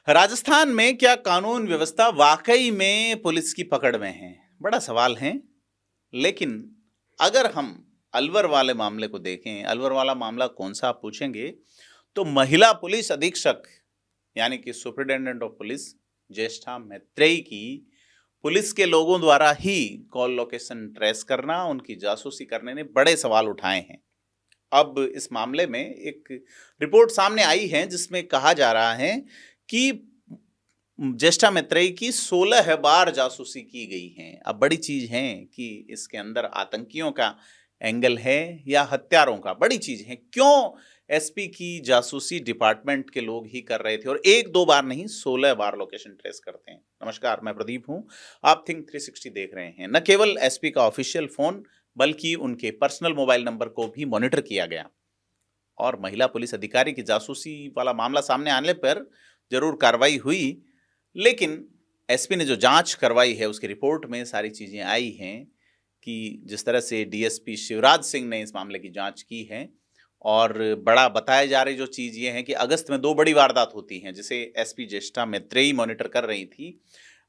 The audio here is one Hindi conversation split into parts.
राजस्थान में क्या कानून व्यवस्था वाकई में पुलिस की पकड़ में है? बड़ा सवाल है। लेकिन अगर हम अलवर वाले मामले को देखें, अलवर वाला मामला कौन सा आप पूछेंगे, तो महिला पुलिस अधीक्षक यानी कि सुपरिटेंडेंट ऑफ पुलिस ज्येष्ठा मैत्रेयी की पुलिस के लोगों द्वारा ही कॉल लोकेशन ट्रेस करना, उनकी जासूसी करने ने बड़े सवाल उठाए हैं। अब इस मामले में एक रिपोर्ट सामने आई है जिसमें कहा जा रहा है कि ज्येष्ठा मैत्रेयी की 16 बार जासूसी की गई है। अब बड़ी चीज है कि इसके अंदर आतंकियों का एंगल है या हत्यारों का। बड़ी चीज है, क्यों एसपी की जासूसी डिपार्टमेंट के लोग ही कर रहे थे और एक दो बार नहीं 16 बार लोकेशन ट्रेस करते हैं। नमस्कार, मैं प्रदीप हूं, आप थिंक 360 देख रहे हैं। न केवल एसपी का ऑफिशियल फोन बल्कि उनके पर्सनल मोबाइल नंबर को भी मॉनिटर किया गया और महिला पुलिस अधिकारी की जासूसी वाला मामला सामने आने पर जरूर कार्रवाई हुई। लेकिन एसपी ने जो जांच करवाई है उसकी रिपोर्ट में सारी चीजें आई हैं कि जिस तरह से डीएसपी शिवराज सिंह ने इस मामले की जांच की है और बड़ा बताया जा रही जो चीज ये है कि अगस्त में 2 बड़ी वारदात होती हैं जिसे एसपी ज्येष्ठा मैत्रेयी मॉनिटर कर रही थी।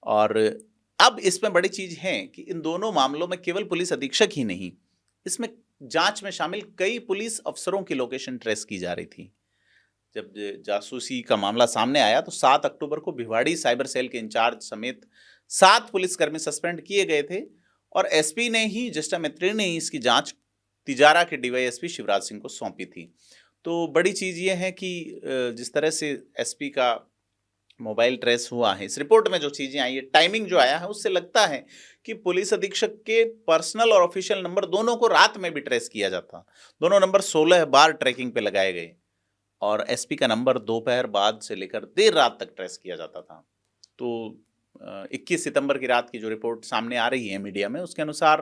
और अब इसमें बड़ी चीज है कि इन दोनों मामलों में केवल पुलिस अधीक्षक ही नहीं, इसमें जांच में शामिल कई पुलिस अफसरों की लोकेशन ट्रेस की जा रही थी। जब जासूसी का मामला सामने आया तो 7 अक्टूबर को भिवाड़ी साइबर सेल के इंचार्ज समेत 7 पुलिसकर्मी सस्पेंड किए गए थे और एसपी ने ही, ज्येष्ठा मैत्रेयी ने ही इसकी जांच तिजारा के डीवाईएसपी शिवराज सिंह को सौंपी थी। तो बड़ी चीज ये है कि जिस तरह से एसपी का मोबाइल ट्रेस हुआ है, इस रिपोर्ट में जो चीजें आई है, टाइमिंग जो आया है, उससे लगता है कि पुलिस अधीक्षक के पर्सनल और ऑफिशियल नंबर दोनों को रात में भी ट्रेस किया जाता। दोनों नंबर 16 बार ट्रैकिंग पे लगाए गए और एसपी का नंबर दोपहर बाद से लेकर देर रात तक ट्रेस किया जाता था। तो 21 सितंबर की रात की जो रिपोर्ट सामने आ रही है मीडिया में, उसके अनुसार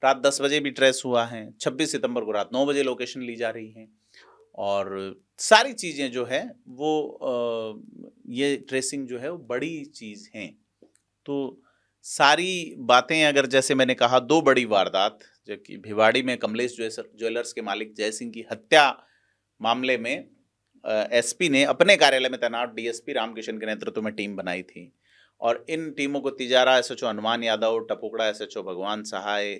रात 10 बजे भी ट्रेस हुआ है। 26 सितंबर को रात 9 बजे लोकेशन ली जा रही है और सारी चीज़ें जो है वो ये ट्रेसिंग जो है वो बड़ी चीज़ है। तो सारी बातें अगर, जैसे मैंने कहा, 2 बड़ी वारदात, जो कि भिवाड़ी में कमलेश ज्वेलर्स के मालिक जय सिंह की हत्या मामले में एसपी ने अपने कार्यालय में तैनात डीएसपी रामकिशन के नेतृत्व में टीम बनाई थी और इन टीमों को तिजारा एसएचओ हनुमान यादव, टपुकड़ा एसएचओ भगवान सहाय,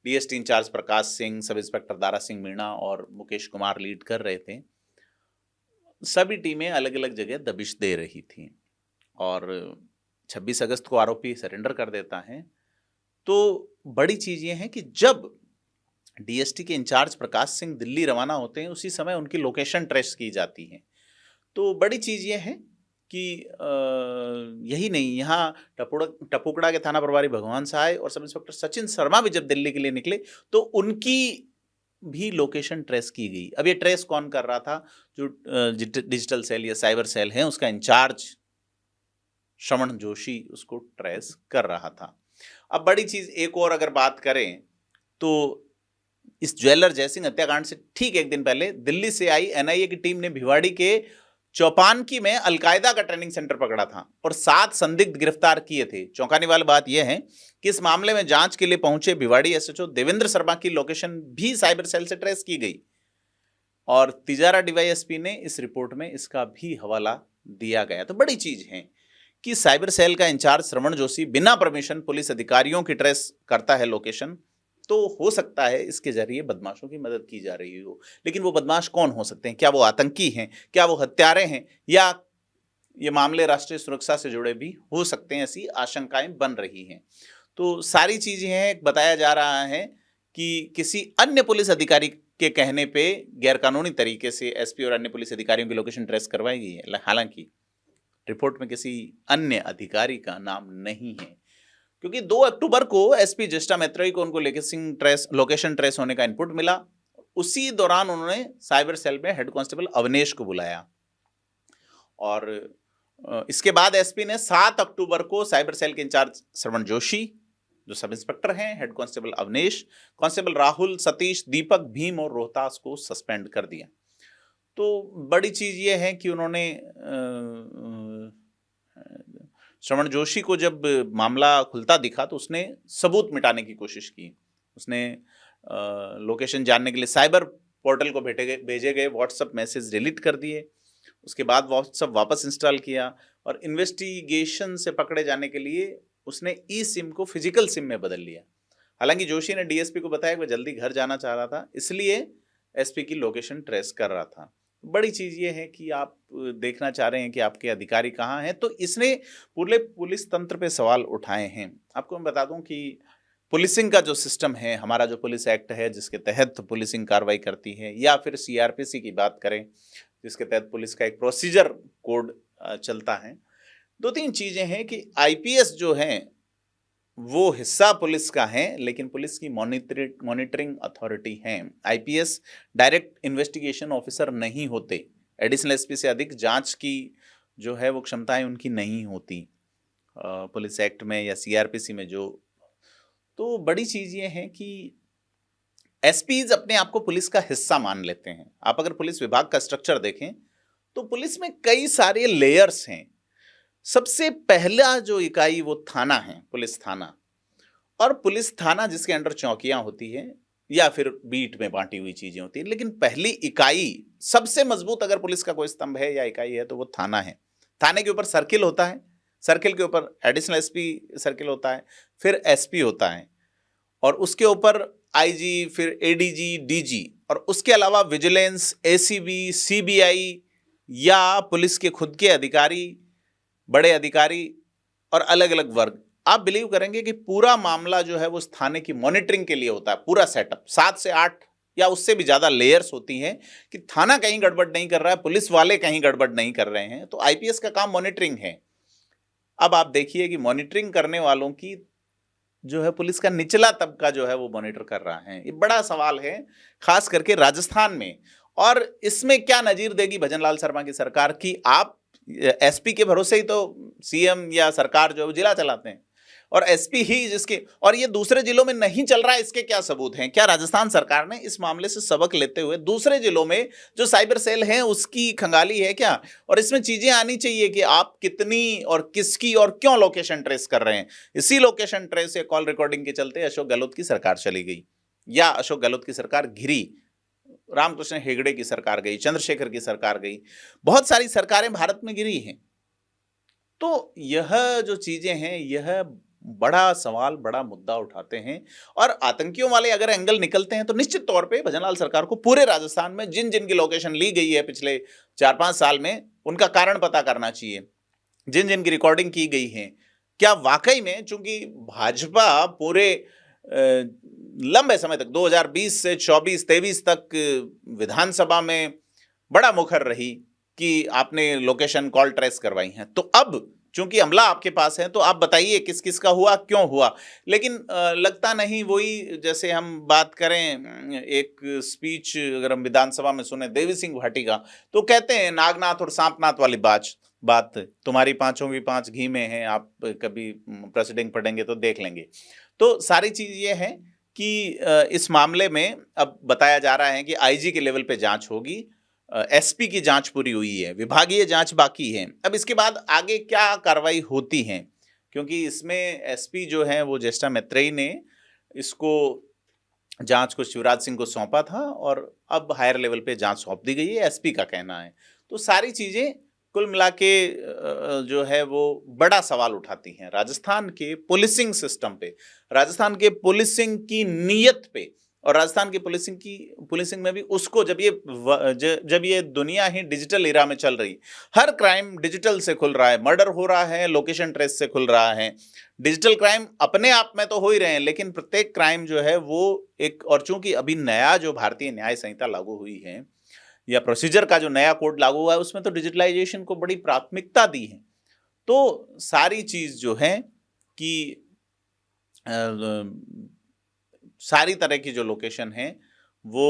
DST in charge Prakash Singh, sub inspector Dara Singh Meena और मुकेश कुमार लीड कर रहे थे। सभी टीमें अलग अलग जगह दबिश दे रही थी और 26 अगस्त को आरोपी सरेंडर कर देता है। तो बड़ी चीज ये है कि जब डीएसटी के इंचार्ज प्रकाश सिंह दिल्ली रवाना होते हैं उसी समय उनकी लोकेशन ट्रेस की जाती है। तो बड़ी चीज ये है कि यही नहीं, यहाँ टपुकड़ा के थाना प्रभारी भगवान सहाय और सब इंस्पेक्टर सचिन शर्मा भी जब दिल्ली के लिए निकले तो उनकी भी लोकेशन ट्रेस की गई। अब ये ट्रेस कौन कर रहा था? जो डिजिटल सेल या साइबर सेल है उसका इंचार्ज श्रवण जोशी उसको ट्रेस कर रहा था। अब बड़ी चीज एक और अगर बात करें तो इस ज्वेलर जयसिंह हत्याकांड से ठीक एक दिन पहले दिल्ली से आई एनआईए की टीम ने भिवाड़ी के चौपानकी में अलकायदा का ट्रेनिंग सेंटर पकड़ा था और 7 संदिग्ध गिरफ्तार किए थे। चौंकाने वाली बात यह है कि इस मामले में जांच के लिए पहुंचे भिवाड़ी एसएचओ देवेंद्र शर्मा की लोकेशन भी साइबर सेल से ट्रेस की गई और तिजारा डीवाईएसपी ने इस रिपोर्ट में इसका भी हवाला दिया गया। तो बड़ी चीज है कि साइबर सेल का इंचार्ज श्रवण जोशी बिना परमिशन पुलिस अधिकारियों की ट्रेस करता है लोकेशन। तो हो सकता है इसके जरिए बदमाशों की मदद की जा रही हो, लेकिन वो बदमाश कौन हो सकते हैं? क्या वो आतंकी हैं, क्या वो हत्यारे हैं, या ये मामले राष्ट्रीय सुरक्षा से जुड़े भी हो सकते हैं? ऐसी आशंकाएं बन रही हैं। तो सारी चीजें हैं। बताया जा रहा है कि किसी अन्य पुलिस अधिकारी के कहने पे गैरकानूनी तरीके से एसपी और अन्य पुलिस अधिकारियों की लोकेशन ट्रेस करवाई गई है। हालांकि रिपोर्ट में किसी अन्य अधिकारी का नाम नहीं है, क्योंकि 2 अक्टूबर को एसपी ज्येष्ठा मैत्रेयी को उनको लोकेशन ट्रेस होने का इनपुट मिला। उसी दौरान उन्होंने साइबर सेल में हेड कांस्टेबल अवनेश को बुलाया और इसके बाद एसपी ने 7 अक्टूबर को साइबर सेल के इंचार्ज श्रवण जोशी, जो सब इंस्पेक्टर हैं, head constable Avnesh, constable Rahul, Satish, दीपक, भीम और रोहतास को सस्पेंड कर दिया। तो बड़ी चीज ये है कि उन्होंने श्रवण जोशी को जब मामला खुलता दिखा तो उसने सबूत मिटाने की कोशिश की। उसने लोकेशन जानने के लिए साइबर पोर्टल को भेजे गए व्हाट्सएप मैसेज डिलीट कर दिए। उसके बाद व्हाट्सएप वापस इंस्टॉल किया, और इन्वेस्टिगेशन से पकड़े जाने के लिए उसने ई सिम को फिजिकल सिम में बदल लिया। हालांकि जोशी ने डीएसपी को बताया कि वह जल्दी घर जाना चाह रहा था, इसलिए एसपी की लोकेशन ट्रेस कर रहा था। बड़ी चीज़ ये है कि आप देखना चाह रहे हैं कि आपके अधिकारी कहाँ हैं, तो इसने पूरे पुलिस तंत्र पे सवाल उठाए हैं। आपको मैं बता दूं कि पुलिसिंग का जो सिस्टम है, हमारा जो पुलिस एक्ट है जिसके तहत पुलिसिंग कार्रवाई करती है, या फिर सीआरपीसी की बात करें जिसके तहत पुलिस का एक प्रोसीजर कोड चलता है, दो तीन चीज़ें हैं कि आईपीएस जो हैं वो हिस्सा पुलिस का है, लेकिन पुलिस की मॉनिटरिंग अथॉरिटी है। आईपीएस डायरेक्ट इन्वेस्टिगेशन ऑफिसर नहीं होते, एडिशनल एसपी से अधिक जांच की जो है वो क्षमताएं उनकी नहीं होती पुलिस एक्ट में या सीआरपीसी में जो। तो बड़ी चीज़ ये है कि एसपीज अपने आप को पुलिस का हिस्सा मान लेते हैं। आप अगर पुलिस विभाग का स्ट्रक्चर देखें तो पुलिस में कई सारे लेयर्स हैं। सबसे पहला जो इकाई वो थाना है, पुलिस थाना, और पुलिस थाना जिसके अंडर चौकियां होती हैं या फिर बीट में बांटी हुई चीजें होती हैं, लेकिन पहली इकाई सबसे मजबूत अगर पुलिस का कोई स्तंभ है या इकाई है तो वो थाना है। थाने के ऊपर सर्किल होता है, सर्किल के ऊपर एडिशनल एसपी सर्किल होता है, फिर एसपी होता है, और उसके ऊपर आईजी, फिर एडीजी, डीजी, और उसके अलावा विजिलेंस, एसीबी, सीबीआई या पुलिस के खुद के अधिकारी, बड़े अधिकारी और अलग अलग वर्ग। आप बिलीव करेंगे कि पूरा मामला जो है वो उस थाने की मॉनिटरिंग के लिए होता है। पूरा सेटअप 7 से 8 या उससे भी ज्यादा लेयर्स होती हैं कि थाना कहीं गड़बड़ नहीं कर रहा है, पुलिस वाले कहीं गड़बड़ नहीं कर रहे हैं। तो आईपीएस का काम मॉनिटरिंग है। अब आप देखिए कि मॉनिटरिंग करने वालों की जो है पुलिस का निचला तबका जो है वो मॉनिटर कर रहा है। ये बड़ा सवाल है, खास करके राजस्थान में। और इसमें क्या नजीर देगी भजनलाल शर्मा की सरकार की? आप एसपी के भरोसे ही तो सीएम या सरकार जो है जिला चलाते हैं, और एसपी ही जिसके, और ये दूसरे जिलों में नहीं चल रहा है, इसके क्या सबूत हैं? क्या राजस्थान सरकार ने इस मामले से सबक लेते हुए दूसरे जिलों में जो साइबर सेल हैं उसकी खंगाली है क्या? और इसमें चीजें आनी चाहिए कि आप कितनी और किसकी और क्यों लोकेशन ट्रेस कर रहे हैं। इसी लोकेशन ट्रेस या कॉल रिकॉर्डिंग के चलते अशोक गहलोत की सरकार चली गई, या अशोक गहलोत की सरकार घिरी, रामकृष्ण हेगड़े की सरकार गई, चंद्रशेखर की सरकार गई, बहुत सारी सरकारें भारत में गिरी हैं। तो यह जो चीजें हैं, यह बड़ा सवाल, बड़ा मुद्दा उठाते हैं। और आतंकियों वाले अगर एंगल निकलते हैं तो निश्चित तौर पे भजनलाल सरकार को पूरे राजस्थान में जिन जिन की लोकेशन ली गई है पिछले 4-5 साल में, उनका कारण पता करना चाहिए। जिन जिन की रिकॉर्डिंग की गई है, क्या वाकई में, चूंकि भाजपा पूरे लंबे समय तक 2020 से 24-23 तक विधानसभा में बड़ा मुखर रही कि आपने लोकेशन कॉल ट्रेस करवाई हैं, तो अब चूंकि हमला आपके पास है तो आप बताइए किस किस का हुआ, क्यों हुआ। लेकिन लगता नहीं, वही जैसे हम बात करें एक स्पीच अगर हम विधानसभा में सुने देवी सिंह भाटी का, तो कहते हैं नागनाथ और सांपनाथ वाली बात तुम्हारी पांचों की पांच घी में है, आप कभी प्रेसिडेंट पढ़ेंगे तो देख लेंगे। तो सारी चीज ये है कि इस मामले में अब बताया जा रहा है कि आईजी के लेवल पे जांच होगी, एसपी की जांच पूरी हुई है, विभागीय जांच बाकी है। अब इसके बाद आगे क्या कार्रवाई होती है, क्योंकि इसमें एसपी जो है वो ज्येष्ठा मैत्रेयी ने इसको जांच को शिवराज सिंह को सौंपा था, और अब हायर लेवल पे जांच सौंप दी गई है, एसपी का कहना है। तो सारी चीजें कुल मिला के जो है वो बड़ा सवाल उठाती हैं राजस्थान के पुलिसिंग सिस्टम पे, राजस्थान के पुलिसिंग की नीयत पे, और राजस्थान की पुलिसिंग में भी उसको जब ये दुनिया ही डिजिटल एरा में चल रही, हर क्राइम डिजिटल से खुल रहा है, मर्डर हो रहा है लोकेशन ट्रेस से खुल रहा है, डिजिटल क्राइम अपने आप में तो हो ही रहे हैं, लेकिन प्रत्येक क्राइम जो है वो एक, और चूंकि अभी नया जो भारतीय न्याय संहिता लागू हुई है या प्रोसीजर का जो नया कोड लागू हुआ है, उसमें तो डिजिटलाइजेशन को बड़ी प्राथमिकता दी है। तो सारी चीज जो है कि सारी तरह की जो लोकेशन है वो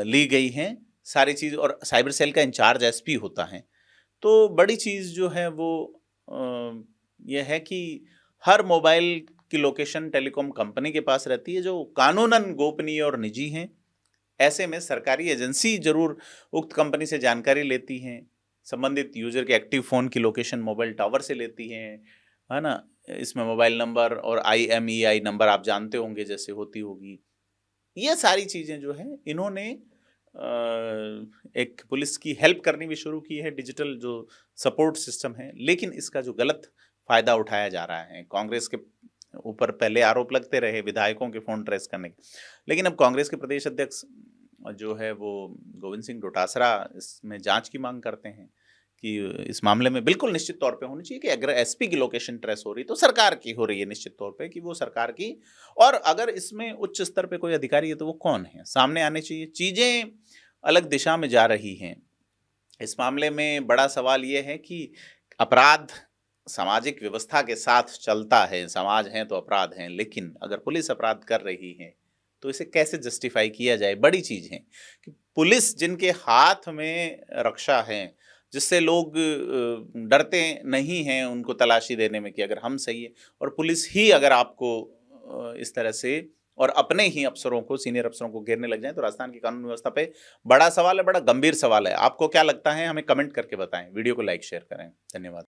ली गई हैं सारी चीज, और साइबर सेल का इंचार्ज एसपी होता है। तो बड़ी चीज जो है वो यह है कि हर मोबाइल की लोकेशन टेलीकॉम कंपनी के पास रहती है, जो कानूनन गोपनीय और निजी हैं। ऐसे में सरकारी एजेंसी जरूर उक्त कंपनी से जानकारी लेती हैं, संबंधित यूजर के एक्टिव फोन की लोकेशन मोबाइल टावर से लेती हैं, है ना। इसमें मोबाइल नंबर और IMEI नंबर आप जानते होंगे जैसे होती होगी। ये सारी चीजें जो है इन्होंने एक पुलिस की हेल्प करनी भी शुरू की है, डिजिटल जो सपोर्ट सिस्टम है, लेकिन इसका जो गलत फ़ायदा उठाया जा रहा है। कांग्रेस के ऊपर पहले आरोप लगते रहे विधायकों के फ़ोन ट्रेस करने के, लेकिन अब कांग्रेस के प्रदेश अध्यक्ष जो है वो गोविंद सिंह डोटासरा इसमें जांच की मांग करते हैं कि इस मामले में बिल्कुल निश्चित तौर पे होनी चाहिए कि अगर एसपी की लोकेशन ट्रेस हो रही तो सरकार की हो रही है, निश्चित तौर पे कि वो सरकार की, और अगर इसमें उच्च स्तर पे कोई अधिकारी है तो वो कौन है, सामने आने चाहिए। चीज़ें अलग दिशा में जा रही हैं। इस मामले में बड़ा सवाल ये है कि अपराध सामाजिक व्यवस्था के साथ चलता है, समाज है तो अपराध हैं, लेकिन अगर पुलिस अपराध कर रही है तो इसे कैसे जस्टिफाई किया जाए। बड़ी चीज़ है कि पुलिस जिनके हाथ में रक्षा है, जिससे लोग डरते नहीं हैं उनको तलाशी देने में कि अगर हम सही है, और पुलिस ही अगर आपको इस तरह से और अपने ही अफसरों को, सीनियर अफसरों को घेरने लग जाए, तो राजस्थान की कानून व्यवस्था पे बड़ा सवाल है, बड़ा गंभीर सवाल है। आपको क्या लगता है, हमें कमेंट करके बताएं, वीडियो को लाइक शेयर करें। धन्यवाद।